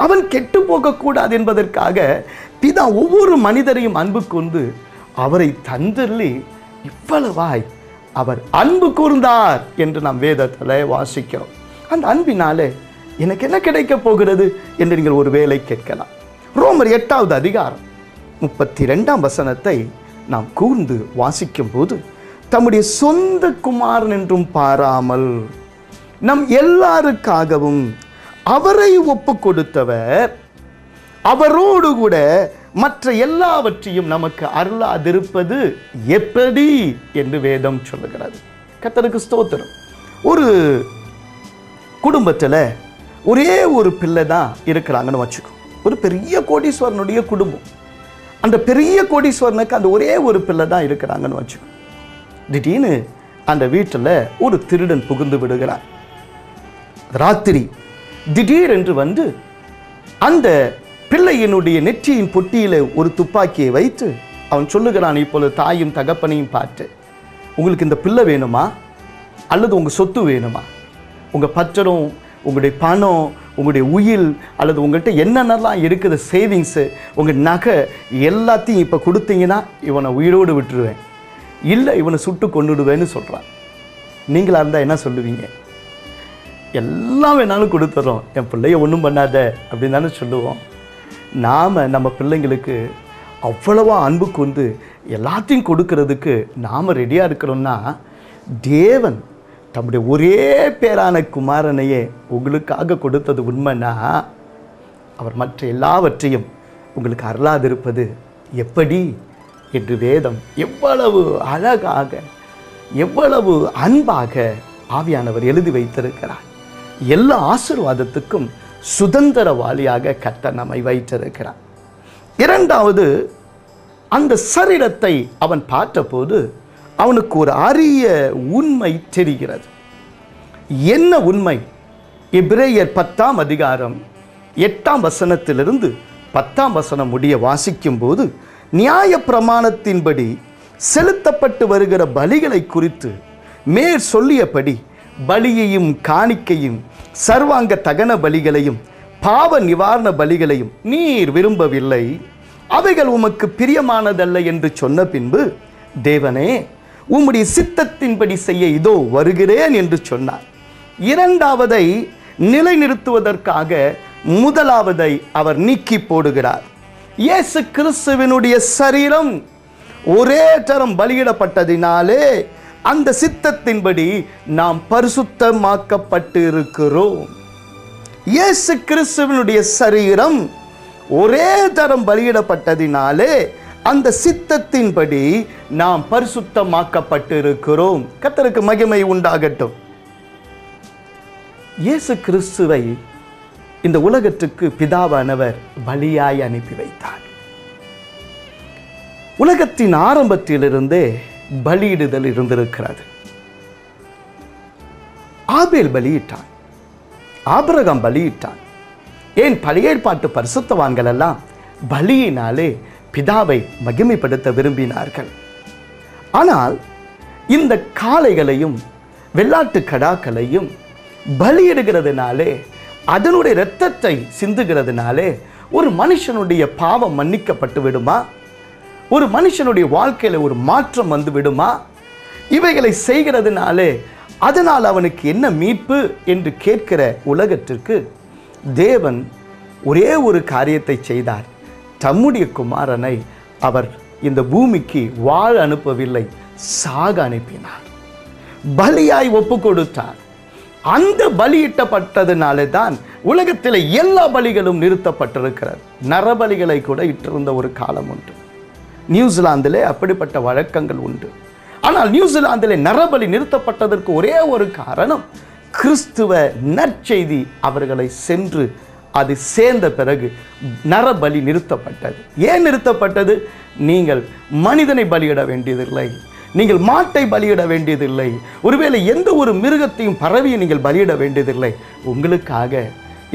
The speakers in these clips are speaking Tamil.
அவன் கெட்டு போகக்கூடாது என்பதற்காக பிதா ஒவ்வொரு மனிதரையும் அன்பு கொண்டு அவரை தந்தள்ளி இவ்வளவாய் அவர் அன்பு கூர்ந்தார் என்று நாம் வேதத்தில் வாசிக்கிறோம். அந்த அன்பினாலே எனக்கு என்ன கிடைக்க போகிறது என்று நீங்கள் ஒரு வேளை கேட்கலாம். ரோமர் 8வது அதிகாரம் 32ஆம் வசனத்தை நாம் கூர்ந்து வாசிக்கும் போது, தம்முடைய சொந்த குமாரன் என்றும் பாராமல் நம் எல்லாருக்காகவும் அவரை ஒப்பு கொடுத்தவர் அவரோடு கூட மற்ற எல்லாவற்றையும் நமக்கு அருளாதிருப்பது எப்படி என்று வேதம் சொல்லுகிறது. கர்த்தருக்கு ஸ்தோத்திரம். ஒரு குடும்பத்தில் ஒரே ஒரு பிள்ளை தான் இருக்கிறாங்கன்னு வச்சுக்கோ. ஒரு பெரிய கோடீஸ்வரனுடைய குடும்பம். அந்த பெரிய கோடீஸ்வரனுக்கு அந்த ஒரே ஒரு பிள்ளை தான் இருக்கிறாங்கன்னு வச்சுக்கோ. திடீர்னு அந்த வீட்டில் ஒரு திருடன் புகுந்து விடுகிறார். ராத்திரி திடீரென்று வந்து அந்த பிள்ளையினுடைய நெற்றியின் பொட்டியில் ஒரு துப்பாக்கியை வைத்து அவன் சொல்லுகிறான், இப்பொழுது தாயும் தகப்பனையும் பார்த்து, உங்களுக்கு இந்த பிள்ளை வேணுமா அல்லது உங்கள் சொத்து வேணுமா? உங்கள் பத்திரம், உங்களுடைய பணம், உங்களுடைய உயில் அல்லது உங்கள்கிட்ட என்னென்னலாம் இருக்குது, சேவிங்ஸு, உங்கள் நகை எல்லாத்தையும் இப்போ கொடுத்தீங்கன்னா இவனை உயிரோடு விட்டுருவேன், இல்லை இவனை சுட்டு கொண்டுடுவேன்னு சொல்கிறான். நீங்களாக இருந்தால் என்ன சொல்லுவீங்க? எல்லாம் வேணாலும் கொடுத்துட்றோம், என் பிள்ளைய ஒன்றும் பண்ணாத அப்படின்னு தானே சொல்லுவோம். நாம் நம்ம பிள்ளைங்களுக்கு அவ்வளவா அன்பு கொண்டு எல்லாத்தையும் கொடுக்கறதுக்கு நாம் ரெடியாக இருக்கிறோம்னா, தேவன் தம்முடைய ஒரே பேரான குமாரனையே உங்களுக்காக கொடுத்தது உண்மைன்னா, அவர் மற்ற எல்லாவற்றையும் உங்களுக்கு அருளாதிருப்பது எப்படி என்று வேதம் எவ்வளவு அழகாக எவ்வளவு அன்பாக ஆவியானவர் எழுதி வைத்திருக்கிறார். எல்லா ஆசீர்வாதத்துக்கும் சுதந்திரவாளியாக கர்த்தர் நம்மை வைத்திருக்கிறார். இரண்டாவது, அந்த சரீரத்தை அவன் பார்த்தபோது அவனுக்கு ஒரு அரிய உண்மை தெரிகிறது. என்ன உண்மை? எபிரேயர் 10ஆம் அதிகாரம் 8ஆம் வசனத்திலிருந்து 10ஆம் வசனம் முடிய வாசிக்கும் போது, நியாய பிரமாணத்தின்படி செலுத்தப்பட்டு வருகிற பலிகளை குறித்து மேற் சொல்லியபடி பலியையும் காணிக்கையும் சர்வாங்க தகன பலிகளையும் பாவ நிவாரண பலிகளையும் நீர் விரும்பவில்லை, அவைகள் உமக்கு பிரியமானதல்ல என்று சொன்ன பின்பு, தேவனே உம்முடைய சித்தத்தின்படி செய்ய இதோ வருகிறேன் என்று சொன்னார். இரண்டாவதை நிலைநிறுத்துவதற்காக முதலாவதை அவர் நீக்கி போடுகிறார். இயேசு கிறிஸ்துவினுடைய சரீரம் ஒரே தரம் பலியிடப்பட்டதினாலே அந்த சித்தத்தின்படி நாம் பரிசுத்தமாக்கப்பட்டு இருக்கிறோம். இயேசு கிறிஸ்துவினுடைய சரீரம் ஒரே தரம் பலியிடப்பட்டதினாலே அந்த சித்தத்தின்படி நாம் பரிசுத்தமாக்கப்பட்டு இருக்கிறோம். கர்த்தருக்கு மகிமை உண்டாகட்டும். இயேசு கிறிஸ்துவை இந்த உலகத்துக்கு பிதாவானவர் பலியாய் அனுப்பி வைத்தார். உலகத்தின் ஆரம்பத்திலிருந்தே பலியிடுதல் இருந்திருக்கிறது. ஆபேல் பலியிட்டான், ஆபிரகாம் பலியிட்டான். ஏன் பழைய ஏற்பாட்டு பரிசுத்தவான்கள் எல்லாம் பலியினாலே பிதாவை மகிமைப்படுத்த விரும்பினார்கள். ஆனால் இந்த காளைகளையும் வெள்ளாட்டு கடாக்களையும் பலியிடுகிறதுனாலே, அதனுடைய இரத்தத்தை சிந்துகிறதுனாலே ஒரு மனுஷனுடைய பாவம் மன்னிக்கப்பட்டு விடுமா? ஒரு மனுஷனுடைய வாழ்க்கையில ஒரு மாற்றம் வந்து விடுமா? இவைகளை செய்கிறதுனாலே அதனால் அவனுக்கு என்ன மீட்பு என்று கேட்கிற உலகத்திற்கு தேவன் ஒரே ஒரு காரியத்தை செய்தார். தம்முடைய குமாரனை அவர் இந்த பூமிக்கு வாழ அனுப்பவில்லை, சாக அனுப்பினார். பலியாய் ஒப்பு கொடுத்தார். அந்த பலியிட்டப்பட்டதுனாலே தான் உலகத்தில் எல்லா பலிகளும் நிறுத்தப்பட்டிருக்கிறது. நரபலிகளை கூட இட்டிருந்த ஒரு காலம் உண்டு. நியூசிலாந்திலே அப்படிப்பட்ட வழக்கங்கள் உண்டு. ஆனால் நியூசிலாந்திலே நரபலி நிறுத்தப்பட்டதற்கு ஒரே ஒரு காரணம், கிறிஸ்துவ நற்செய்தி அவர்களை சென்று அது சேர்ந்த பிறகு நரபலி நிறுத்தப்பட்டது. ஏன் நிறுத்தப்பட்டது? நீங்கள் மனிதனை பலியிட வேண்டியதில்லை, நீங்கள் மாட்டை பலியிட வேண்டியதில்லை, ஒருவேளை எந்த ஒரு மிருகத்தையும் பறவையை நீங்கள் பலியிட வேண்டியதில்லை. உங்களுக்காக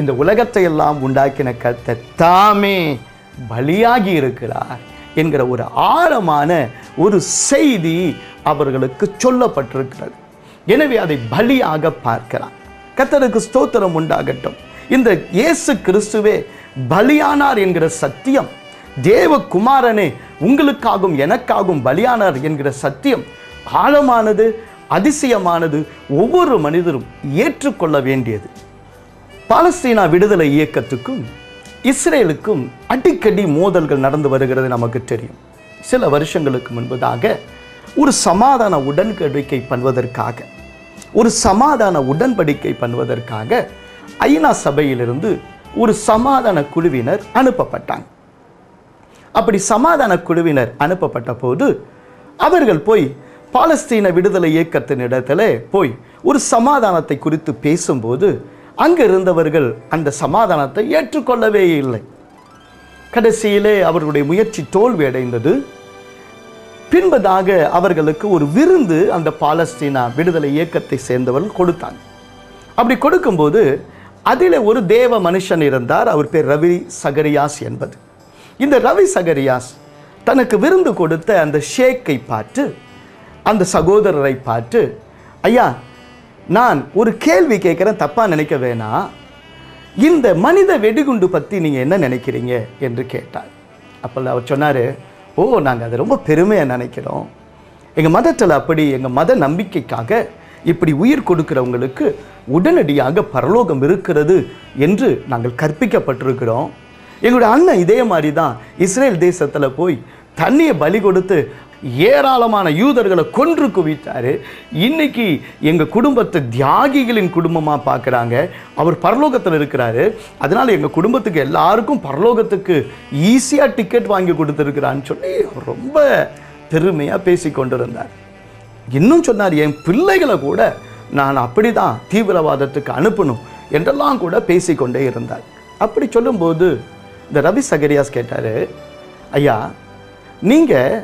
இந்த உலகத்தை எல்லாம் உண்டாக்கின கர்த்தர் தாமே பலியாகி இருக்கிறார் என்கிற ஒரு ஆழமான ஒரு செய்தி அவர்களுக்கு சொல்லப்பட்டிருக்கிறது. எனவே அதை பலியாக பார்க்கிறார். கர்த்தருக்கு ஸ்தோத்திரம் உண்டாகட்டும். இந்த இயேசு கிறிஸ்துவே பலியானார் என்கிற சத்தியம், தேவகுமாரனே உங்களுக்காகவும் எனக்காகவும் பலியானார் என்கிற சத்தியம் ஆழமானது, அதிசயமானது, ஒவ்வொரு மனிதரும் ஏற்றுக்கொள்ள வேண்டியது. பாலஸ்தீனா விடுதலை இயக்கத்துக்கும் இஸ்ரேலுக்கும் அடிக்கடி மோதல்கள் நடந்து வருகிறது நமக்கு தெரியும். சில வருஷங்களுக்கு முன்பதாக ஒரு சமாதான உடன்படிக்கை பண்ணுவதற்காக ஐநா சபையிலிருந்து ஒரு சமாதான குழுவினர் அனுப்பப்பட்டாங்க. அப்படி சமாதான குழுவினர் அனுப்பப்பட்ட போது அவர்கள் போய் பாலஸ்தீன விடுதலை இயக்கத்தின் இடத்துல போய் ஒரு சமாதானத்தை குறித்து பேசும்போது அங்க இருந்தவர்கள் அந்த சமாதானத்தை ஏற்றுக்கொள்ளவே இல்லை. கடைசியிலே அவர்களுடைய முயற்சி தோல்வி அடைந்தது. பின்பதாக அவர்களுக்கு ஒரு விருந்து அந்த பாலஸ்தீனா விடுதலை இயக்கத்தை சேர்ந்தவர்கள் கொடுத்தாங்க. அப்படி கொடுக்கும்போது அதில் ஒரு தேவ மனுஷன் இருந்தார். அவர் பேர் ரவி சகரியாஸ் என்பது. இந்த ரவி சகரியாஸ் தனக்கு விருந்து கொடுத்த அந்த ஷேக்கை பார்த்து, அந்த சகோதரரை பார்த்து, ஐயா, நான் ஒரு கேள்வி கேட்குறேன், தப்பாக நினைக்க வேணாம், இந்த மனித வெடிகுண்டு பற்றி நீங்கள் என்ன நினைக்கிறீங்க என்று கேட்டார். அப்போ அவர் சொன்னார், ஓ, நாங்கள் அதை ரொம்ப பெருமையாக நினைக்கிறோம். எங்கள் மதத்தில் அப்படி, எங்கள் மத நம்பிக்கைக்காக இப்படி உயிர் கொடுக்கிறவங்களுக்கு உடனடியாக பரலோகம் இருக்கிறது என்று நாங்கள் கற்பிக்கப்பட்டிருக்கிறோம். எங்களுடைய அண்ணன் இதே மாதிரி தான் இஸ்ரேல் தேசத்தில் போய் தண்ணியை பலி கொடுத்து ஏராளமான யூதர்களை கொன்று குவித்தாரு. இன்னைக்கு எங்கள் குடும்பத்தை தியாகிகளின் குடும்பமாக பார்க்குறாங்க. அவர் பரலோகத்தில் இருக்கிறாரு. அதனால் எங்கள் குடும்பத்துக்கு எல்லாருக்கும் பரலோகத்துக்கு ஈஸியாக டிக்கெட் வாங்கி கொடுத்துருக்கிறான்னு சொல்லி அவர் ரொம்ப பெருமையாக பேசி கொண்டிருந்தார். இன்னும் சொன்னார், என் பிள்ளைகளை கூட நான் அப்படி தான் தீவிரவாதத்துக்கு அனுப்பணும் என்றெல்லாம் கூட பேசிக்கொண்டே இருந்தார். அப்படி சொல்லும்போது இந்த ரவி சகரியாஸ் கேட்டார், ஐயா, நீங்கள்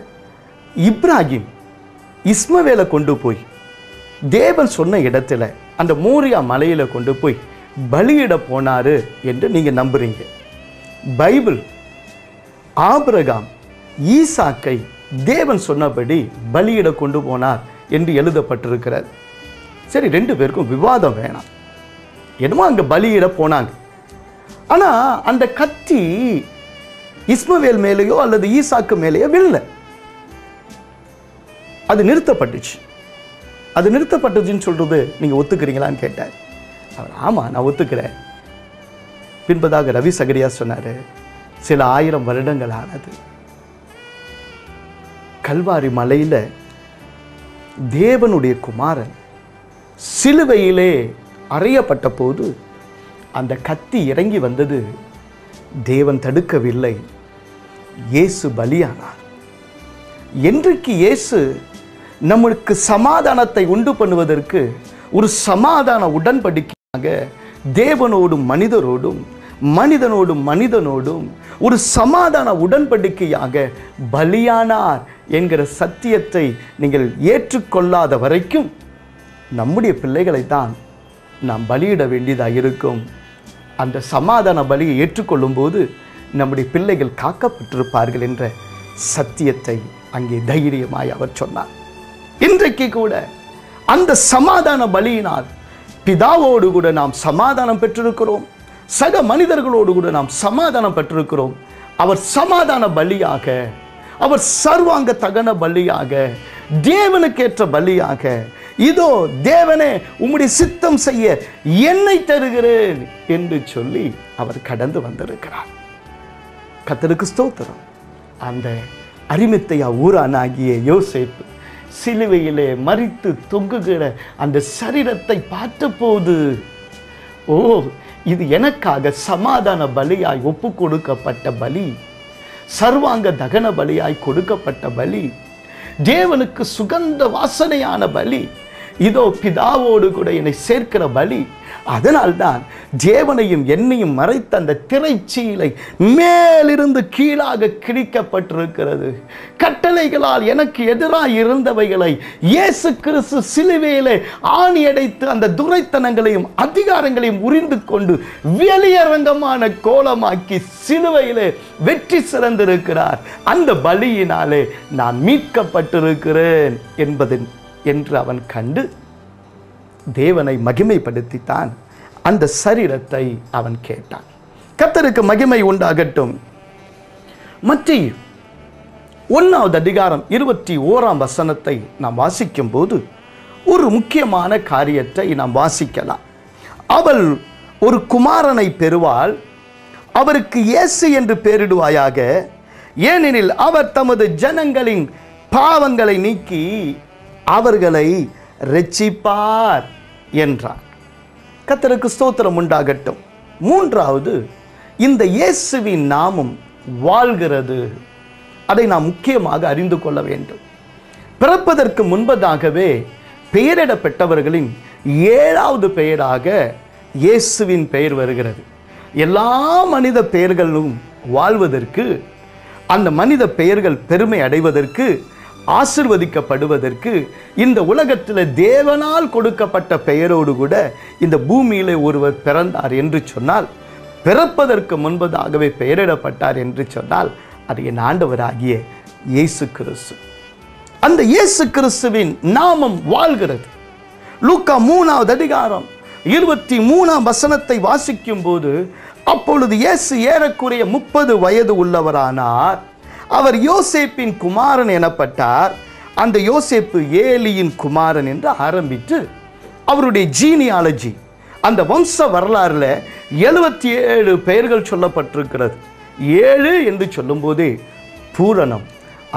இப்ராஹிம் இஸ்மவேலை கொண்டு போய் தேவன் சொன்ன இடத்துல அந்த மோரியா மலையில் கொண்டு போய் பலியிட போனாரு என்று நீங்கள் நம்புறீங்க. பைபிள் ஆபிரகாம் ஈசாக்கை தேவன் சொன்னபடி பலியிட கொண்டு போனார் என்று எழுதப்பட்டிருக்கிறது. சரி, ரெண்டு பேருக்கும் விவாதம் வேணாம். என்னமோ அங்கே பலியிட போனாங்க. ஆனால் அந்த கத்தி இஸ்மவேல் மேலேயோ அல்லது ஈசாக்கு மேலேயோ வில்லை. அது நிறுத்தப்பட்டுச்சு. அது நிறுத்தப்பட்டுச்சுன்னு சொல்றது நீங்கள் ஒத்துக்கிறீங்களான்னு கேட்டார். அவர், ஆமாம், நான் ஒத்துக்கிறேன். பின்பதாக ரவி சகரியாஸ் சொன்னார், சில 1000 வருடங்கள் ஆனது. கல்வாரி மலையில் தேவனுடைய குமாரன் சிலுவையிலே அறையப்பட்ட போது அந்த கத்தி இறங்கி வந்தது. தேவன் தடுக்கவில்லை. இயேசு பலியானார். என்றைக்கு இயேசு நம்மளுக்கு சமாதானத்தை உண்டு பண்ணுவதற்கு ஒரு சமாதான உடன்படிக்கையாக தேவனோடும் மனிதரோடும் மனிதனோடும் மனிதனோடும் ஒரு சமாதான உடன்படிக்கையாக பலியானார் என்கிற சத்தியத்தை நீங்கள் ஏற்றுக்கொள்ளாத வரைக்கும் நம்முடைய பிள்ளைகளை தான் நாம் பலியிட வேண்டியதாக இருக்கும். அந்த சமாதான பலியை ஏற்றுக்கொள்ளும் போது நம்முடைய பிள்ளைகள் காக்கப்பட்டிருப்பார்கள் என்ற சத்தியத்தை அங்கே தைரியமாய் அவர் சொன்னார். இன்றைக்கு கூட அந்த சமாதான பலியினால் பிதாவோடு கூட நாம் சமாதானம் பெற்றிருக்கிறோம். சக மனிதர்களோடு கூட நாம் சமாதானம் பெற்றிருக்கிறோம். அவர் சமாதான பலியாக, அவர் சர்வாங்க தகன பலியாக, தேவனுக்கேற்ற பலியாக, இதோ தேவனே உம்முடைய சித்தம் செய்ய என்னை தருகிறேன் என்று சொல்லி அவர் கடந்து வந்திருக்கிறார். கர்த்தருக்கு ஸ்தோத்திரம். அந்த அரிமத்தையா ஊரானாகிய யோசேப்பு சிலுவையிலே மரித்து தொங்குகிற அந்த சரீரத்தை பார்த்தபோது, ஓ, இது எனக்காக சமாதான பலியாய் ஒப்பு கொடுக்கப்பட்ட பலி, சர்வாங்க தகன பலியாய் கொடுக்கப்பட்ட பலி, தேவனுக்கு சுகந்த வாசனையான பலி, இதோ பிதாவோடு கூட என்னை சேர்க்கிற பலி. அதனால்தான் தேவனையும் என்னையும் மறைத்த அந்த திரைச்சீலை மேலிருந்து கீழாக கிழிக்கப்பட்டிருக்கிறது. கட்டளைகளால் எனக்கு எதிராக இருந்தவைகளை இயேசு கிறிஸ்து சிலுவையிலே ஆணியடைத்து அந்த துரைத்தனங்களையும் அதிகாரங்களையும் உரிந்து கொண்டு வெளியரங்கமான கோலமாக்கி சிலுவையிலே வெற்றி சிறந்திருக்கிறார். அந்த பலியினாலே நான் மீட்கப்பட்டிருக்கிறேன் என்று அவன் கண்டு தேவனை மகிமைப்படுத்தித்தான் அந்த சரீரத்தை அவன் கேட்டான். கர்த்தருக்கு மகிமை உண்டாகட்டும். மத்தேயு 1வது அதிகாரம் 21ஆம் வசனத்தை நாம் வாசிக்கும் போது ஒரு முக்கியமான காரியத்தை நாம் வாசிக்கலாம். அவள் ஒரு குமாரனை பெறுவாள், அவருக்கு இயேசு என்று பெயரிடுவாயாக, ஏனெனில் அவர் தமது ஜனங்களின் பாவங்களை நீக்கி அவர்களை இரட்சிப்பார் என்றார். கர்த்தருக்கு ஸ்தோத்திரம் உண்டாகட்டும். 3வது, இந்த இயேசுவின் நாமம் வாழ்கிறது. அதை நாம் முக்கியமாக அறிந்து கொள்ள வேண்டும். பிறப்பதற்கு முன்பதாகவே பெயரிடப்பட்டவர்களின் 7வது பெயராக இயேசுவின் பெயர் வருகிறது. எல்லா மனித பெயர்களும் வாழ்வதற்கு, அந்த மனித பெயர்கள் பெருமை அடைவதற்கு, ஆசிர்வதிக்கப்படுவதற்கு, இந்த உலகத்தில் தேவனால் கொடுக்கப்பட்ட பெயரோடு கூட இந்த பூமியிலே ஒருவர் பிறந்தார் என்று சொன்னால், பிறப்பதற்கு முன்பதாகவே பெயரிடப்பட்டார் என்று சொன்னால், அது என் ஆண்டவராகிய இயேசு கிறிஸ்து. அந்த இயேசு கிறிஸ்துவின் நாமம் வாழ்கிறது. லூக்கா 3வது அதிகாரம் 23ஆம் வசனத்தை வாசிக்கும் போது, அப்பொழுது இயேசு ஏறக்குறைய 30 வயது உள்ளவரானார். அவர் யோசேப்பின் குமாரன் எனப்பட்டார். அந்த யோசேப்பு ஏலியின் குமாரன் என்று ஆரம்பித்து அவருடைய ஜீனியாலஜி, அந்த வம்ச வரலாறுல 77 பெயர்கள் சொல்லப்பட்டிருக்கிறது. 7 என்று சொல்லும் போதே பூரணம்.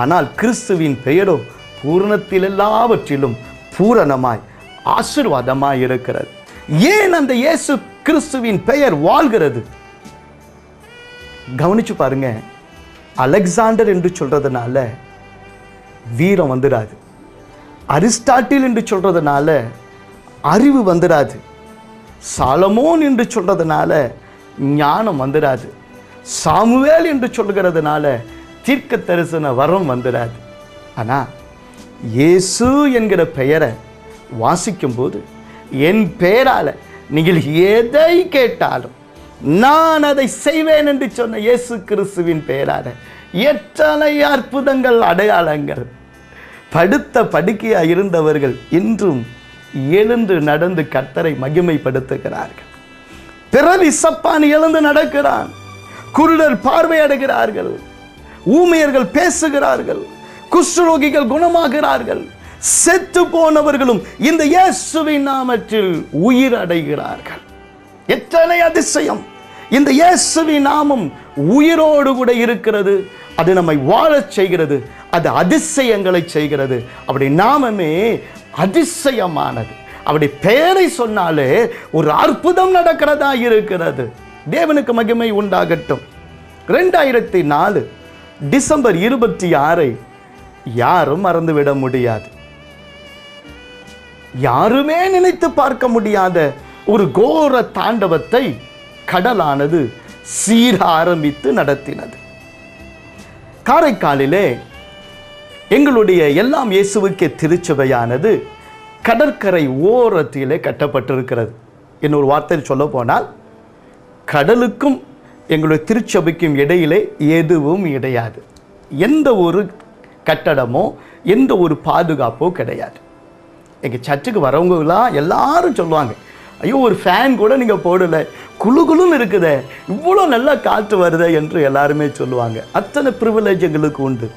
ஆனால் கிறிஸ்துவின் பெயரோ பூரணத்தில் எல்லாவற்றிலும் பூரணமாய் ஆசீர்வாதமாய் இருக்கிறது. ஏன் அந்த இயேசு கிறிஸ்துவின் பெயர் வாழ்கிறது? கவனிச்சு பாருங்க. அலெக்சாண்டர் என்று சொல்றதுனால வீரம் வந்துடாது. அரிஸ்டாட்டில் என்று சொல்றதுனால அறிவு வந்துடாது. சாலமோன் என்று சொல்றதுனால ஞானம் வந்துடாது. சாமுவேல் என்று சொல்கிறதுனால தீர்க்க தரிசன வரம் வந்துடாது. ஆனா இயேசு என்கிற பெயரை வாசிக்கும் போது, என் பெயரால நீங்கள் எதை கேட்டாலும் நான் அதை செய்வேன் என்று சொன்ன இயேசு கிறிஸ்துவின் பெயரால எத்தனை அற்புதங்கள், அடையாளங்கள். படுத்த படுக்கையாக இருந்தவர்கள் இன்றும் எழுந்து நடந்து கர்த்தரை மகிமைப்படுத்துகிறார்கள். பிறவி சப்பான் எழுந்து நடக்கிறான். குருடர் பார்வையடைகிறார்கள். ஊமையர்கள் பேசுகிறார்கள். குஷ்டரோகிகள் குணமாகிறார்கள். செத்து போனவர்களும் இந்த இயேசுவின் நாமத்தில் உயிர் அடைகிறார்கள். எத்தனை அதிசயம்! இந்த இயேசுவின் நாமம் உயிரோடு கூட இருக்கிறது. அது நம்மை வாழச் செய்கிறது. அது அதிசயங்களை செய்கிறது. அவருடைய நாமமே அதிசயமானது. அவருடைய பெயரை சொன்னாலே ஒரு அற்புதம் நடக்கிறதா இருக்கிறது. தேவனுக்கு மகிமை உண்டாகட்டும். 2004 டிசம்பர் 26 யாரும் மறந்துவிட முடியாது. யாருமே நினைத்து பார்க்க முடியாத ஒரு கோர தாண்டவத்தை கடலானது சீர ஆரம்பித்து நடத்தினது. காரைக்காலிலே எங்களுடைய எல்லாம் இயேசுவுக்கே திருச்சபையானது கடற்கரை ஓரத்திலே கட்டப்பட்டிருக்கிறது. இன்னொரு வார்த்தையில் சொல்ல போனால், கடலுக்கும் எங்களுடைய திருச்சபைக்கும் இடையிலே எதுவும் கிடையாது. எந்த ஒரு கட்டடமோ எந்த ஒரு பாதுகாப்போ கிடையாது. எங்கள் சர்ச்சுக்கு வரவங்கலாம் எல்லாரும் சொல்லுவாங்க, ஐயோ ஒரு ஃபேன் கூட நீங்கள் போடலை, குளுகுளுன்னு இருக்குதே, இவ்வளோ நல்லா காற்று வருதே என்று எல்லாருமே சொல்லுவாங்க. அத்தனை ப்ரிவிலேஜ் எங்களுக்கு உண்டு.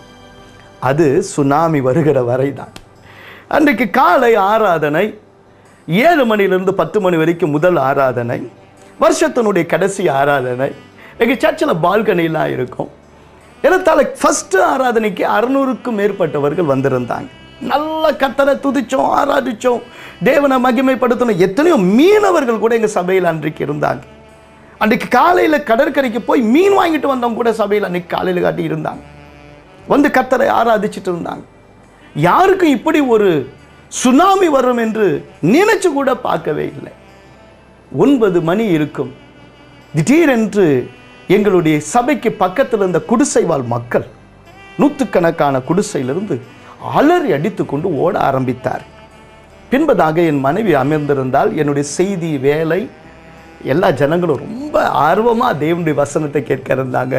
அது சுனாமி வருகிற வரை தான். அன்றைக்கு காலை ஆராதனை 7 மணிலிருந்து 10 மணி வரைக்கும் முதல் ஆராதனை, வருஷத்தினுடைய கடைசி ஆராதனை. எங்கள் சர்ச்சில் பால்கனிலாம் இருக்கும். ஏறத்தாழ ஃபஸ்ட்டு ஆராதனைக்கு 600க்கும் மேற்பட்டவர்கள் வந்திருந்தாங்க. நல்ல கர்த்தரை துதிச்சோம், ஆராதிச்சோம், தேவனை மகிமைப்படுத்தணும். எத்தனையோ மீனவர்கள் கூட எங்கள் சபையில் அன்றைக்கு இருந்தாங்க. அன்றைக்கு காலையில் கடற்கரைக்கு போய் மீன் வாங்கிட்டு வந்தவங்க கூட சபையில் அன்றைக்கு காலையில் காட்டி இருந்தாங்க. வந்து கர்த்தரை ஆராதிச்சுட்டு இருந்தாங்க. யாருக்கும் இப்படி ஒரு சுனாமி வரும் என்று நினைச்சு கூட பார்க்கவே இல்லை. 9 மணி இருக்கும். திடீரென்று எங்களுடைய சபைக்கு பக்கத்தில் இருந்த குடிசை வாழ் மக்கள், நூற்றுக்கணக்கான குடிசையிலிருந்து அலறி அடித்து கொண்டு ஓட ஆரம்பித்தார். பின்பதாக என் மனைவி அமர்ந்திருந்தால், என்னுடைய செய்தி வேலை எல்லா ஜனங்களும் ரொம்ப ஆர்வமாக தேவனுடைய வசனத்தை கேட்க இருந்தாங்க.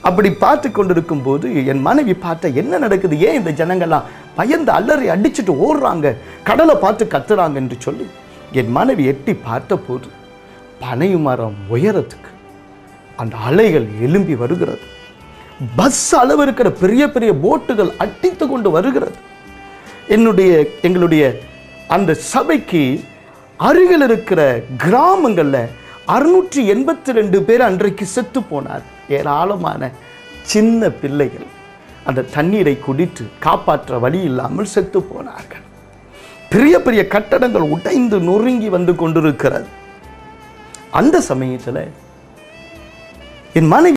அப்படி பார்த்து கொண்டிருக்கும் போது என் மனைவி பார்த்த, என்ன நடக்குது, ஏன் இந்த ஜனங்கள்லாம் பயந்து அலறி அடிச்சுட்டு ஓடுறாங்க, கடலை பார்த்து கத்துறாங்க என்று சொல்லி என் மனைவி எட்டி பார்த்த போது பனை மரம் உயரத்துக்கு அந்த அலைகள் எழும்பி வருகிறது. பஸ் அளவு இருக்கிற பெரிய பெரிய போட்டுகள் அடித்து கொண்டு வருகிறது. எங்களுடைய அந்த சபைக்கு அருகில் இருக்கிற கிராமங்களில் 682 பேர் அன்றைக்கு செத்து போனார். ஏராளமான சின்ன பிள்ளைகள் அந்த தண்ணீரை குடித்து காப்பாற்ற வழி இல்லாமல் செத்து போனார்கள். பெரிய பெரிய கட்டடங்கள் உடைந்து நொறுங்கி வந்து கொண்டிருக்கிறது. அந்த சமயத்தில் என் மனைவி